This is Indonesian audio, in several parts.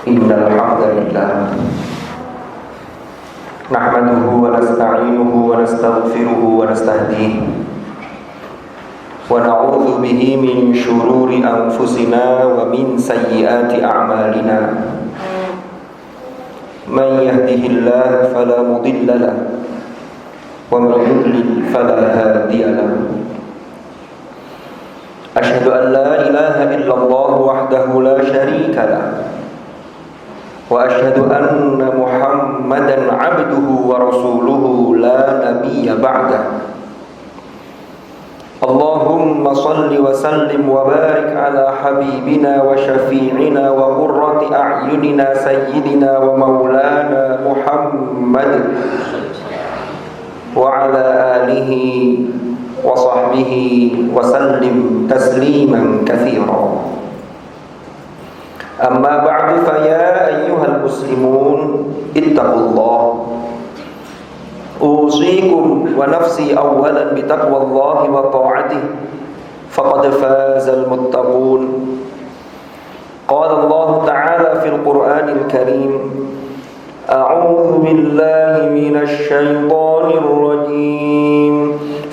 Innal hamdalillah nahmaduhu wa nasta'inuhu wa nastaghfiruhu wa nastahdihi wa na'udzu bihi min shururi anfusina wa min sayyiati a'malina. Man yahdihillahu fala mudilla lahu wa man yudlil fala hadiya lahu. Asyhadu an la ilaha illallah wahdahu la syarika lahu wa asyhadu anna Muhammadan 'abduhu wa rasuluhu la nabiyya ba'dah. Allahumma salli wa sallim wa barik ala habibina wa syafi'ina wa qurrati a'yunina sayyidina wa maulana Muhammad wa ala alihi wa sahbihi wa sallim tasliman katsira. Amma ba'du fa ya ayyuhal muslimun ittaqullah. Usikum wa nafsi awwalan bi taqwallahi wa ta'atihi faqad fazal muttaqun. Qala Allah ta'ala fil Qur'anil Karim, a'udzu billahi minasy syaithanir rajim.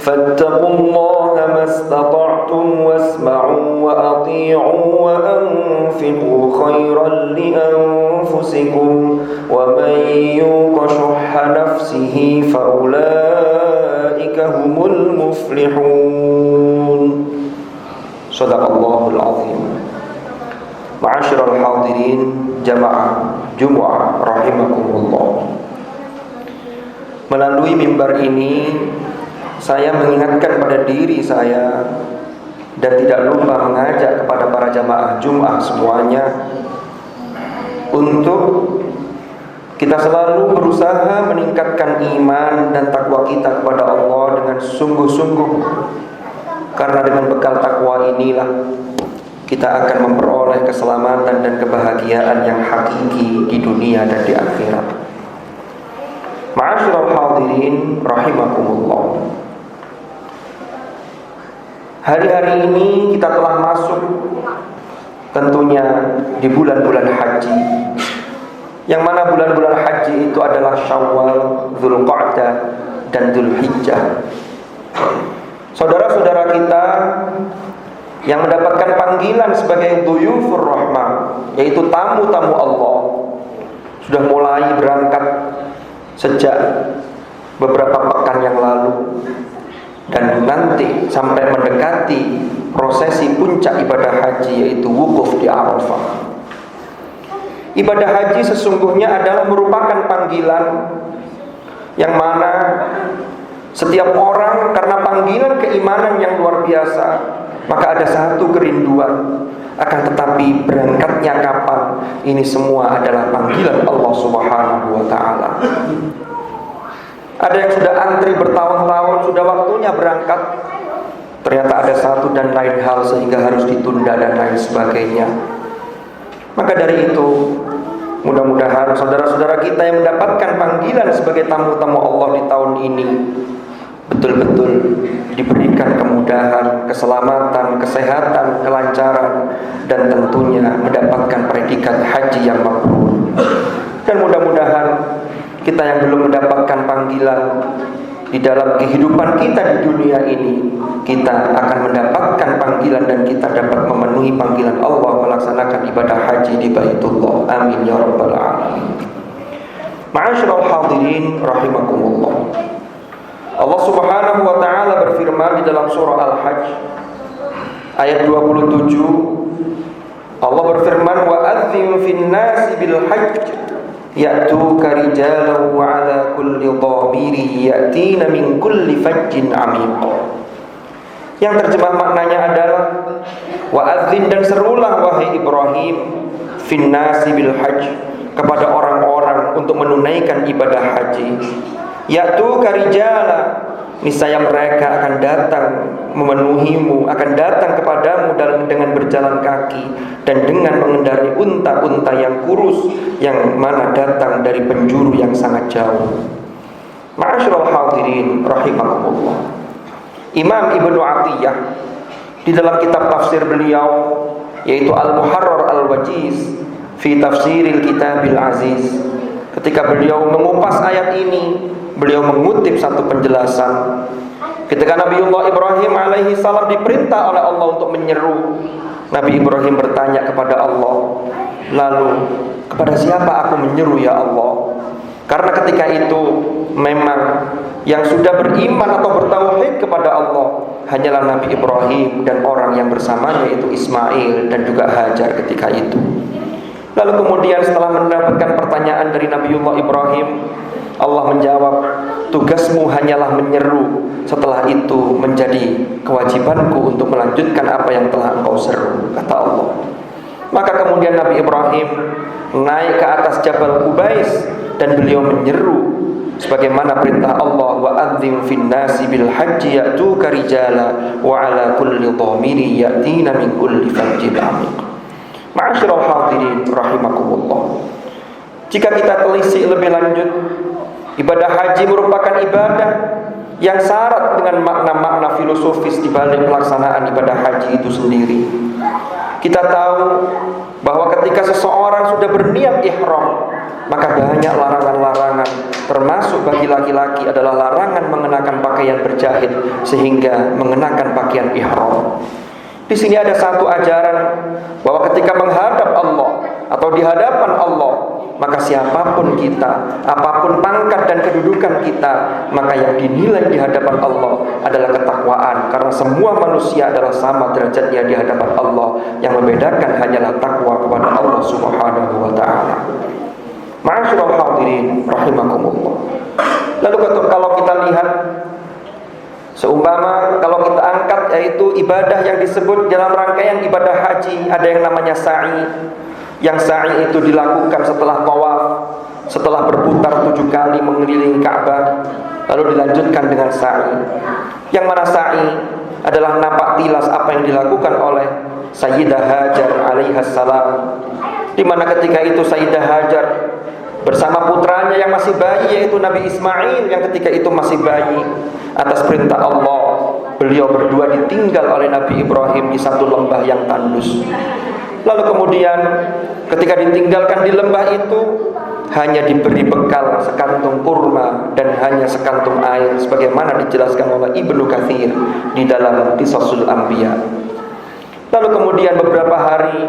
Fattaqullaha mastata'tum wasma'u wa ati'u wa anfiqu khairan li anfusikum wa man yuqa shuhha nafsihi fa ulaika humul muflihun. Shadaqallahul azim. Ma'asyiral hadirin jamaah Jumat rahimakumullah. Melalui mimbar ini saya mengingatkan pada diri saya dan tidak lupa mengajak kepada para jamaah Jumat semuanya untuk kita selalu berusaha meningkatkan iman dan takwa kita kepada Allah dengan sungguh-sungguh, karena dengan bekal takwa inilah kita akan memperoleh keselamatan dan kebahagiaan yang hakiki di dunia dan di akhirat. Ma'asyiral hadirin rahimakumullah. Hari-hari ini kita telah masuk tentunya di bulan-bulan haji, yang mana bulan-bulan haji itu adalah Syawal, Dzulqa'dah, dan Dzulhijjah. Saudara-saudara kita yang mendapatkan panggilan sebagai Dhuyufur Rahmah, yaitu tamu-tamu Allah, sudah mulai berangkat sejak beberapa pekan yang lalu, dan nanti sampai mendekati prosesi puncak ibadah haji, yaitu wukuf di Arafah. Ibadah haji sesungguhnya adalah merupakan panggilan yang mana setiap orang karena panggilan keimanan yang luar biasa, maka ada satu kerinduan. Akan tetapi berangkatnya kapan, ini semua adalah panggilan Allah Subhanahu wa ta'ala. Ada yang sudah antri bertahun-tahun, sudah waktunya berangkat, ternyata ada satu dan lain hal sehingga harus ditunda dan lain sebagainya. Maka dari itu, mudah-mudahan saudara-saudara kita yang mendapatkan panggilan sebagai tamu-tamu Allah di tahun ini betul-betul diberikan kemudahan, keselamatan, kesehatan, kelancaran, dan tentunya mendapatkan predikat haji yang mabrur. Dan mudah-mudahan kita yang belum mendapatkan panggilan di dalam kehidupan kita di dunia ini, kita akan mendapatkan panggilan dan kita dapat memenuhi panggilan Allah melaksanakan ibadah haji di Baitullah. Amin ya rabbal alamin. Ma'asyiral hadirin rahimakumullah. Allah Subhanahu wa ta'ala berfirman di dalam surah Al-Hajj ayat 27. Allah berfirman, wa adzim fin nasi bil hajj ya'tuka rijalan wa 'ala kulli dhamiri ya'tina min kulli fajjin 'amiq. Yang terjemah maknanya adalah wa adzin, dan serulah wahai Ibrahim, fin nasi bil hajj, kepada orang-orang untuk menunaikan ibadah haji. Ya'tuka rijala, niscaya mereka akan datang memenuhimu, akan datang kepadamu dengan berjalan kaki dan dengan mengendarai unta-unta yang kurus, yang mana datang dari penjuru yang sangat jauh. Ma'asyiral hadirin rahimakumullah. Imam Ibnu Atiyah di dalam kitab tafsir beliau, yaitu Al-Muharrar Al-Wajiz, fi tafsiril kitabil aziz. Ketika beliau mengupas ayat ini, beliau mengutip satu penjelasan. Ketika Nabiullah Ibrahim alaihi salam diperintah oleh Allah untuk menyeru, Nabi Ibrahim bertanya kepada Allah, lalu kepada siapa aku menyeru ya Allah? Karena ketika itu memang yang sudah beriman atau bertauhid kepada Allah hanyalah Nabi Ibrahim dan orang yang bersamanya, yaitu Ismail dan juga Hajar ketika itu. Lalu kemudian setelah mendapatkan pertanyaan dari Nabiullah Ibrahim, Allah menjawab, tugasmu hanyalah menyeru. Setelah itu menjadi kewajibanku untuk melanjutkan apa yang telah engkau seru, kata Allah. Maka kemudian Nabi Ibrahim naik ke atas Jabal Qubais dan beliau menyeru sebagaimana perintah Allah, wa adzim fin nasi bil hajji ya'tuka rijala wa ala kulli dhamiri ya'tina min kulli fajjin amiq. Ma'asyiral hadirin rahimakumullah. Jika kita telisik lebih lanjut, ibadah haji merupakan ibadah yang syarat dengan makna-makna filosofis di balik pelaksanaan ibadah haji itu sendiri. Kita tahu bahwa ketika seseorang sudah berniat ihram, maka banyak larangan-larangan, termasuk bagi laki-laki adalah larangan mengenakan pakaian berjahit sehingga mengenakan pakaian ihram. Di sini ada satu ajaran bahwa ketika menghadap Allah atau di hadapan Allah, maka siapapun kita, apapun pangkat dan kedudukan kita, maka yang dinilai di hadapan Allah adalah ketakwaan, karena semua manusia adalah sama derajatnya di hadapan Allah. Yang membedakan hanyalah takwa kepada Allah Subhanahu wa taala. Ma'asyiral hadirin rahimakumullah. Lalu kalau kita lihat, seumpama kalau kita angkat yaitu ibadah yang disebut dalam rangkaian ibadah haji, ada yang namanya sa'i. Yang sa'i itu dilakukan setelah tawaf, setelah berputar 7 kali mengelilingi Ka'bah, lalu dilanjutkan dengan sa'i. Yang mana sa'i adalah napak tilas apa yang dilakukan oleh Sayyidah Hajar alaihissalam, di mana ketika itu Sayyidah Hajar bersama putranya yang masih bayi, yaitu Nabi Ismail yang ketika itu masih bayi, atas perintah Allah beliau berdua ditinggal oleh Nabi Ibrahim di satu lembah yang tandus. Lalu kemudian ketika ditinggalkan di lembah itu, hanya diberi bekal sekantung kurma dan hanya sekantung air, sebagaimana dijelaskan oleh Ibnu Katsir di dalam Qisasul Anbiya. Lalu kemudian beberapa hari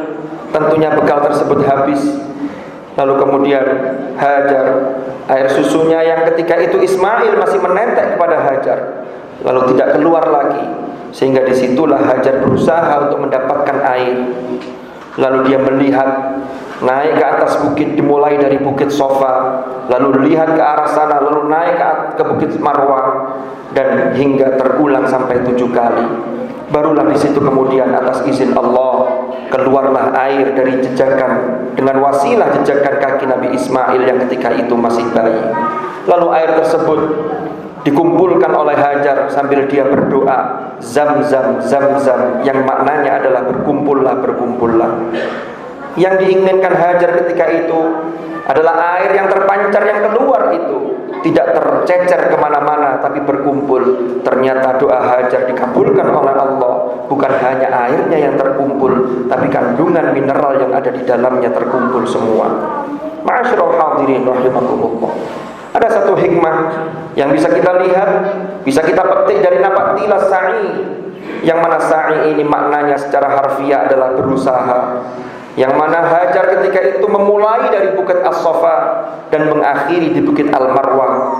tentunya bekal tersebut habis. Lalu kemudian Hajar, air susunya yang ketika itu Ismail masih menetek kepada Hajar, lalu tidak keluar lagi, sehingga disitulah Hajar berusaha untuk mendapatkan air. Lalu dia melihat, naik ke atas bukit, dimulai dari bukit Sofa, lalu lihat ke arah sana, lalu naik ke bukit Marwah, dan hingga terulang sampai 7 kali. Barulah di situ kemudian atas izin Allah keluarlah air dari jejakan, dengan wasilah jejakan kaki Nabi Ismail yang ketika itu masih bayi. Lalu air tersebut dikumpulkan oleh Hajar sambil dia berdoa, Zam-zam, Zam-zam, yang maknanya adalah berkumpullah, berkumpullah. Yang diinginkan Hajar ketika itu adalah air yang terpancar yang keluar itu tidak tercecer kemana-mana, tapi berkumpul. Ternyata doa Hajar dikabulkan oleh Allah. Bukan hanya airnya yang terkumpul, tapi kandungan mineral yang ada di dalamnya terkumpul semua. Ma'asyiral hadirin rahimakumullah. Ada satu hikmah yang bisa kita lihat, bisa kita petik dari napak tilas sa'i, yang mana sa'i ini maknanya secara harfiah adalah berusaha. Yang mana Hajar ketika itu memulai dari bukit As-Safa dan mengakhiri di bukit Al-Marwah.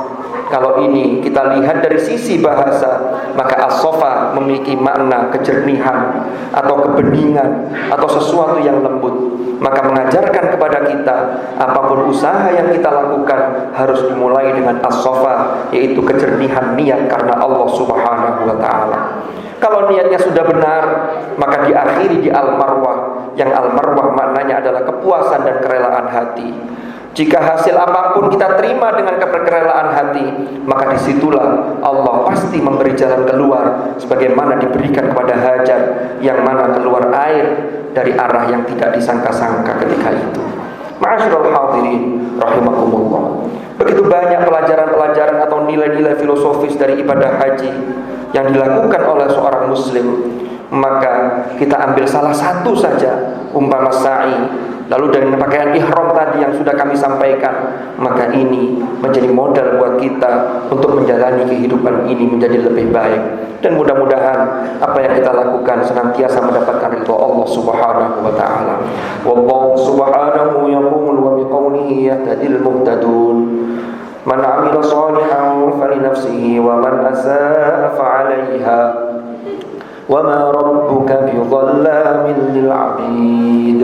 Kalau ini kita lihat dari sisi bahasa, maka As-Safa memiliki makna kejernihan atau kebeningan atau sesuatu yang lembut. Maka mengajarkan kepada kita, apapun usaha yang kita lakukan harus dimulai dengan As-Safa, yaitu kejernihan niat karena Allah Subhanahu wa taala. Kalau niatnya sudah benar, maka diakhiri di Al-Marwah, yang Al-Marwah maknanya adalah kepuasan dan kerelaan hati. Jika hasil apapun kita terima dengan kerelaan hati, maka disitulah Allah pasti memberi jalan keluar, sebagaimana diberikan kepada Hajar, yang mana keluar air dari arah yang tidak disangka-sangka ketika itu. Ma'asyiral hadirin rahimakumullah. Begitu banyak pelajaran-pelajaran atau nilai-nilai filosofis dari ibadah haji yang dilakukan oleh seorang muslim. maka kita ambil salah satu saja, umpama sa'i, lalu dengan pakaian ihram tadi yang sudah kami sampaikan, maka ini menjadi modal buat kita untuk menjalani kehidupan ini menjadi lebih baik. Dan mudah-mudahan apa yang kita lakukan senantiasa mendapatkan ridha Allah Subhanahu wa taala. Wallahu subhanahu yaqulu wa biqaulihi yahtadil muhtadun. Man 'amila shalihan falinafsihi wa man asaa fa'alaiha. وَمَا رَبُّكَ بِظَلَّامٍ لِلْعَبِيدِ.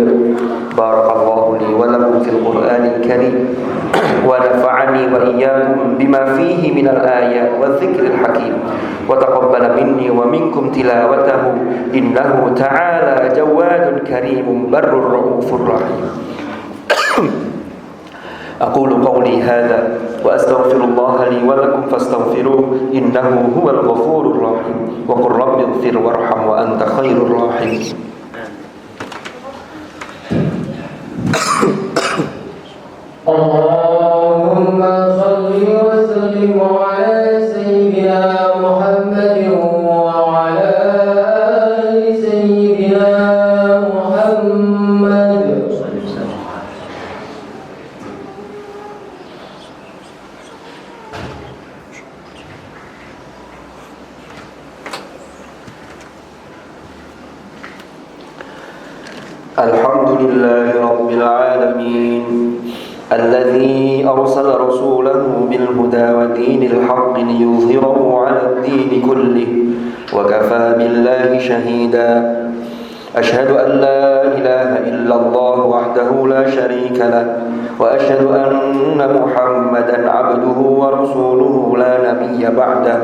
بارك الله لي ولكم في القرآن الكريم ونفعني وإياكم بما فيه من الآيات والذكر الحكيم وتقبل مني ومنكم تلاوته إنه تعالى جواد كريم بر رؤوف رحيم. أقول قولي هذا وأستغفر الله لي ولكم فاستغفروه إنه هو الغفور الرحيم. وقل رب اغفر وارحم وأنت خير الراحمين. اللهم صل وسلم على سيدنا محمد وعلى آل سيدنا محمد. الحمد لله رب العالمين الذي أرسل رسوله بالهدى ودين الحق ليظهره على الدين كله وكفى بالله شهيدا. أشهد أن لا إله إلا الله وحده لا شريك له وأشهد أن محمدا عبده ورسوله لا نبي بعده.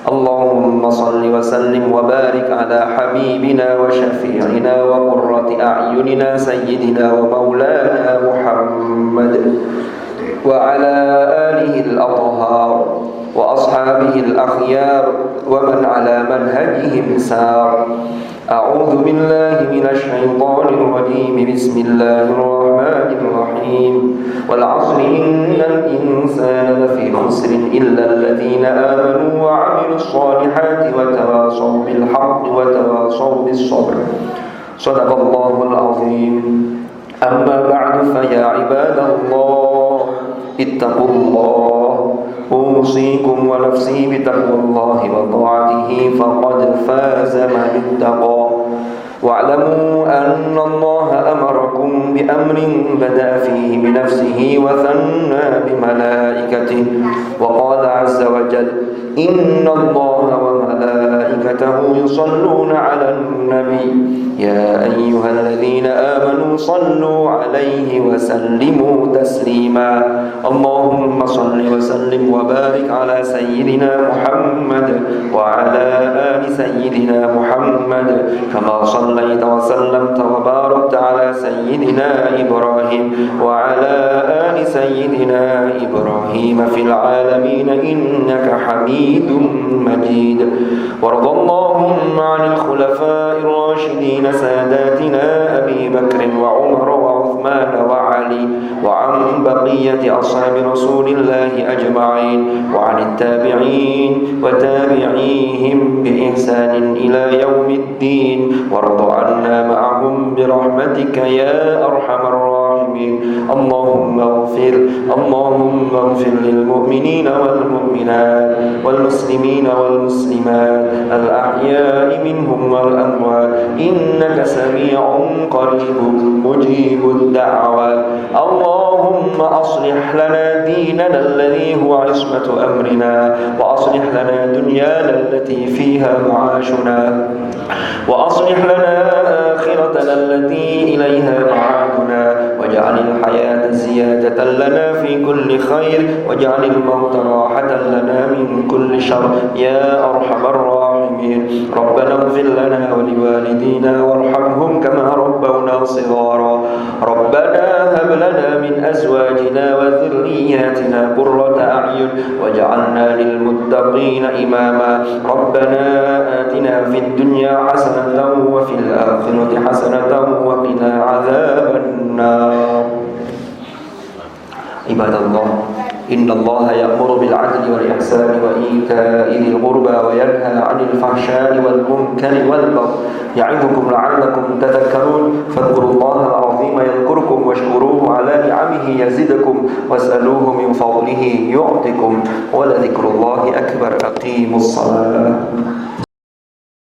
اللهم صل وسلم وبارك على حبيبنا وشفيعنا وقرة أعيننا سيدنا ومولانا محمد وعلى آله الأطهار وأصحابه الأخيار ومن على منهجهم سار. أعوذ بالله من الشيطان الرجيم. بسم الله الرحمن الرحيم. والعصر إن الإنسان لفي خسر إلا الذين آمنوا وعملوا الصالحات وتواصوا بالحق وتواصوا بالصبر. صدق الله العظيم. أما بعد فيا عباد الله اتقوا الله أوصيكم ونفسي بتقوى الله وطاعته فقد فاز من اتقى. واعلموا أن الله أمركم بأمر بدأ فيه بنفسه وثنى بملائكته وقال عز وجل إن الله وملائكته يصلون على النبي يا أيها الذين آمنوا صلوا عليه وسلموا تسليما. اللهم صل وسلم وبارك على سيدنا محمد وعلى آل سيدنا محمد كما صليت وسلمت وباركت على سيدنا إبراهيم وعلى آل سيدنا إبراهيم في العالمين إنك حميد مجيد. وارض اللهم عن الخلفاء الراشدين ساداتنا أبي بكر وعمر وعثمان وعلي وعن بقية أصحاب رسول الله أجمعين وعن التابعين وتابعيهم بإحسان إلى يوم الدين. وارض عنا معهم برحمتك يا أرحم الراحمين. اللهم اغفر للمؤمنين والمؤمنات والمسلمين والمسلمات الأحياء منهم والأموات إنك سميع قريب مجيب الدعوات. اللهم أصلح لنا ديننا الذي هو عصمة أمرنا وأصلح لنا دنيانا التي فيها معاشنا وأصلح لنا آخرتنا التي إليها معادنا واجعل الحياة زيادة لنا في كل خير واجعل الموت راحة لنا من كل شر يا أرحم الراحمين. ربنا اغفر لنا ولوالدينا وارحمهم كما ربونا صغارا. ربنا هب لنا من أزواجنا وذرياتنا قرة أعين واجعلنا للمتقين إماما. ربنا آتنا في الدنيا حسنة وفي الآخرة حسنة وقنا عذاب النار. عباد الله Innallaha ya'muru bil 'adli wal ihsani wa ita'i dzil qurba wa yanha 'anil fahsya'i wal munkari wal baghi ya'idukum la'allakum tadhakkarun fadhkurullaha al-'azima yadhkurkum washkuruhu 'ala ni'amihi yazidukum was'aluhu min fadlihi yu'tikum wa la dzikrullahi akbar. Aqimus shalah.